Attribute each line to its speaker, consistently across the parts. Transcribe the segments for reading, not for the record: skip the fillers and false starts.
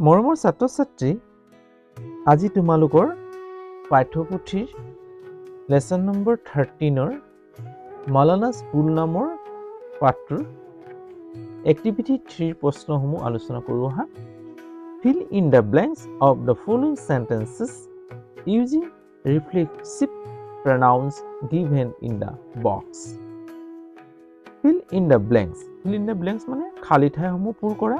Speaker 1: মৰমৰ ছাত্ৰ-ছাত্ৰী, আজি তোমালোকৰ পাঠ্যপুথিৰ লেসন নম্বৰ 13ৰ মালানা স্কুল নামৰ পাঠটোৰ এক্টিভিটি 3 প্ৰশ্নসমূহ আলোচনা কৰোঁ আহা। Fill in the blanks of the following sentences using reflexive pronouns given in the box. Fill in the blanks. Fill in the blanks মানে খালি ঠাইসমূহ পূৰ কৰা।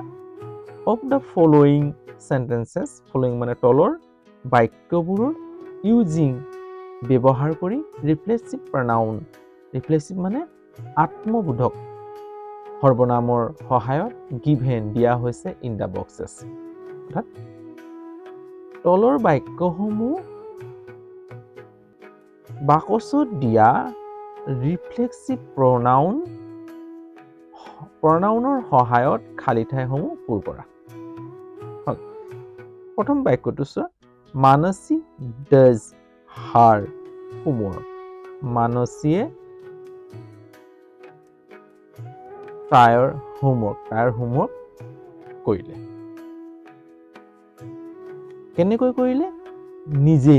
Speaker 1: Of the following sentences, following মানে তলৰ বাক্যবোৰৰ using ব্যৱহাৰ কৰি reflexive pronoun, reflexive মানে আত্মবোধক সৰ্বনামৰ সহায়ত given দিয়া হৈছে in the boxes. অৰ্থাৎ তলৰ বাক্যসমূহ বাকচত দিয়া reflexive pronounৰ সহায়ত খালি ঠাইসমূহ পূৰ কৰা। প্ৰথম বাক্যটো চোৱা, মানসী does her homework. মানসীয়ে তাইৰ হোমৱৰ্ক কৰিলে। কেনেকৈ কৰিলে? নিজে।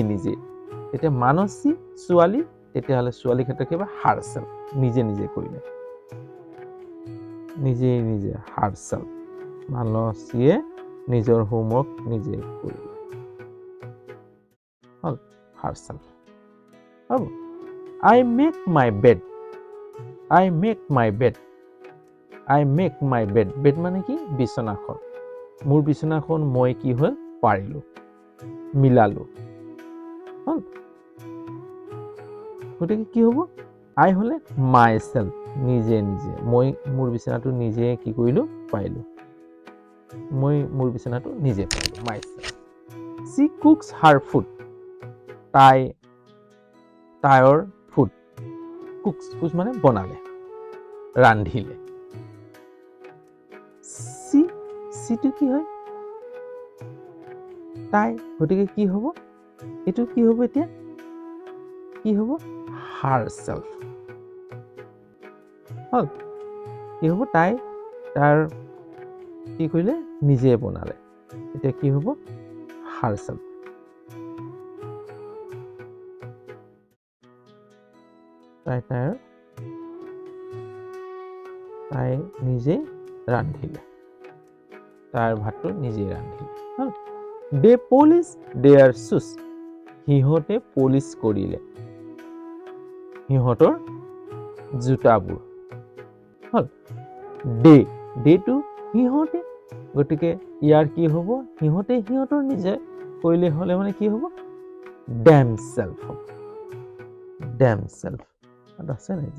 Speaker 1: এতিয়া মানসী ছোৱালী, তেতিয়াহ'লে ছোৱালী ক্ষেত্ৰত কিবা herself, নিজে কৰিলে। নিজে herself, মানসীয়ে নিজৰ হোমৱৰ্ক নিজে কৰিলে। herself. I make my bed. Bed মানে কি? বিছনাখন। মোৰ বিছনাখন মই কি হ'ল? পাৰিলো, মিলালো। গতিকে কি হ'ব? I হ'লে myself, নিজে। মই মোৰ বিছনাটো নিজে কি কৰিলো? পাৰিলো। মই মোৰ বিছনাটো নিজে পাৰিলো, myself. She cooks her food. তাইৰ food. cooks মানে বনালে, ৰান্ধিলে। সিটো কি হয়? তাই। গতিকে কি হ'ব? এইটো কি হ'ব এতিয়া? কি হ'ব? herself. কি হ'ব? তাই তাৰ কি কৰিলে? নিজে বনালে। এতিয়া কি হ'ব? herself. তাই নিজে ৰান্ধিলে, তাইৰ ভাতটো নিজে ৰান্ধিলে। They polish their shoes. সিহঁতে পলিচ কৰিলে সিহঁতৰ জোতাবোৰ। ডেটো সিহঁতে, গতিকে ইয়াৰ কি হ'ব? সিহঁতে সিহঁতৰ নিজে কৰিলে হ'লে মানে কি হ'ব? themselves হ'ব। themselves আছে নাই?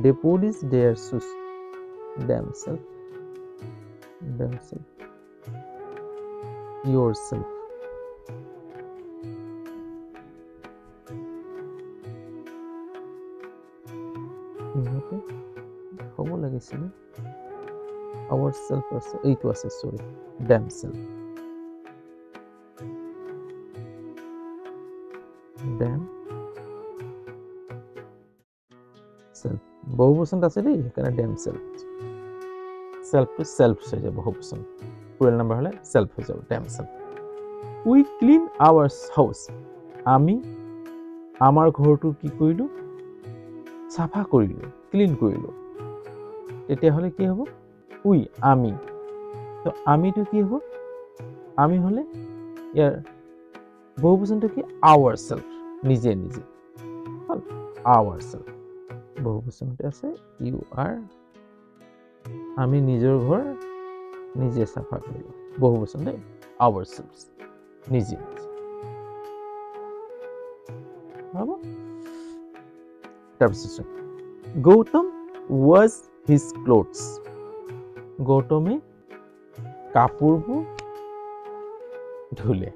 Speaker 1: they polish their shoes. themselves. yourself. সিহঁতে হ'ব লাগিছিল ourself আছে, এইটো আছে, sorry, themselves. বহুবচন আছে দেই, সেইকাৰণে themselves. self to self হৈ যাব বহুবচন, plural number হ'লে self হৈ যাব, themselves. We clean our house. আমি আমাৰ ঘৰটো কি কৰিলো? চাফা কৰিলো, ক্লিন কৰিলো। তেতিয়াহ'লে কি হ'ব? আমি। তো আমিটো কি হ'ব? আমি হ'লে ইয়াৰ বহুবচনটো কি? ourself, নিজে। ourself. বহুবচনতে আছে you are. আমি নিজৰ ঘৰ নিজে চাফা কৰিলো, বহুবচন দেই, ourselves, নিজে। হ'ব? তাৰপিছত গৌতম was his clothes. গৌতমে কাপোৰবোৰ ধুলে।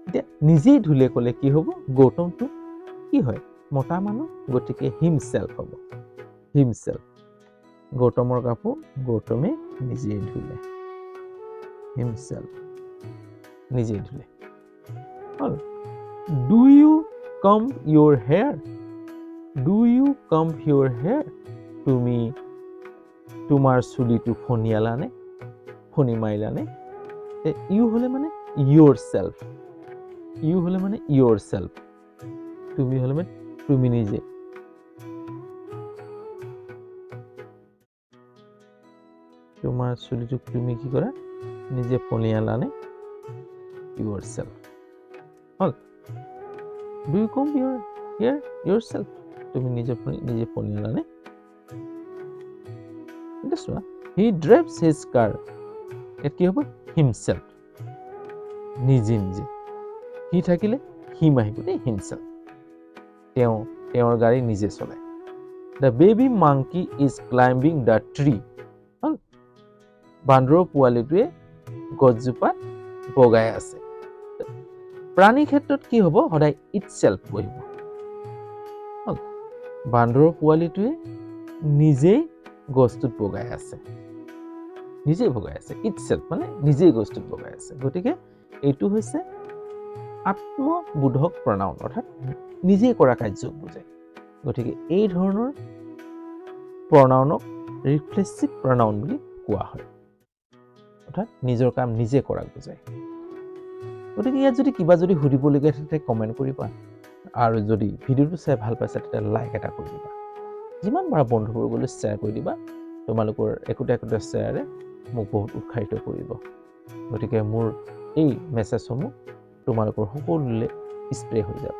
Speaker 1: এতিয়া নিজেই ধুলে ক'লে কি হ'ব? গৌতমটো কি হয়? মতা মানুহ, গতিকে himself হ'ব, himself. গৌতমৰ কাপোৰ গৌতমে নিজেই ধুলে, himself, নিজেই ধুলে। Do you comb your hair? তুমি তোমাৰ চুলিটো ফনিয়ালানে? ফণী মাৰিলানে ইউ হলে মানে ইয়োৰ সেলফ ইউ হলে মানে ইয়োৰ সেলফ তুমি হলে মানে তুমি নিজে তোমাৰ চুলিটোক তুমি কি কৰা নিজে ফণিয়ালানে ইয়োৰ সেলফ হল do you comb your hair yourself তুমি নিজে ফণিয়ালানে হি ড্ৰাইভছ হিজ কাৰ ইয়াত কি হ'ব হিমসেলফ নিজে নিজে হি থাকিলে হিম আহিব দেই হিমসেলফ তেওঁৰ গাড়ী নিজে চলায় the baby monkey is climbing the tree বান্দৰৰ পোৱালিটোৱে গছজোপাত বগাই আছে প্ৰাণীৰ ক্ষেত্ৰত কি হ'ব সদায় ইটসেলফ বহিব বান্দৰৰ পোৱালিটোৱে নিজেই গছটোত বগাই আছে ইটসেলফ মানে নিজেই গছটোত বগাই আছে গতিকে এইটো হৈছে আত্মবোধক প্ৰণাউন অৰ্থাৎ নিজেই কৰা কাৰ্যক বুজায় গতিকে এই ধৰণৰ প্ৰণাউনক ৰিফ্লেক্সিভ প্ৰণাউন বুলি কোৱা হয় অৰ্থাৎ নিজৰ কাম নিজে কৰাক বুজায় গতিকে ইয়াত যদি কিবা যদি সুধিবলগীয়া থাকে কমেণ্ট কৰিবা আৰু যদি ভিডিঅ'টো চাই ভাল পাইছা তেতিয়া লাইক এটা কৰি দিবা যিমান পাৰা বন্ধুবৰ্গলৈ শ্বেয়াৰ কৰি দিবা তোমালোকৰ একোটা শ্বেয়াৰে মোক বহুত উৎসাহিত কৰিব গতিকে মোৰ এই মেছেজসমূহ তোমালোকৰ সকলোলৈ স্প্ৰে হৈ যাব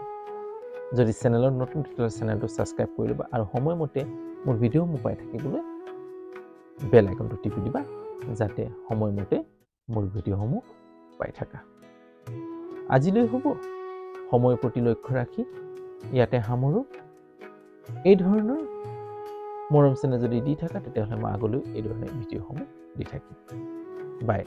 Speaker 1: যদি চেনেলত নতুন তেতিয়াহ'লে চেনেলটো ছাবস্ক্ৰাইব কৰি ল'বা আৰু সময়মতে মোৰ ভিডিঅ'সমূহ পাই থাকিবলৈ বেল আইকনটো টিপি দিবা যাতে সময়মতে মোৰ ভিডিঅ'সমূহ পাই থাকা আজিলৈ হ'ব সময়ৰ প্ৰতি লক্ষ্য ৰাখি ইয়াতে সামৰো এই ধৰণৰ মৰম চেনেহ যদি দি থাকা তেতিয়াহ'লে মই আগলৈ এই ধৰণে ভিডিঅ'সমূহ দি থাকিম বাই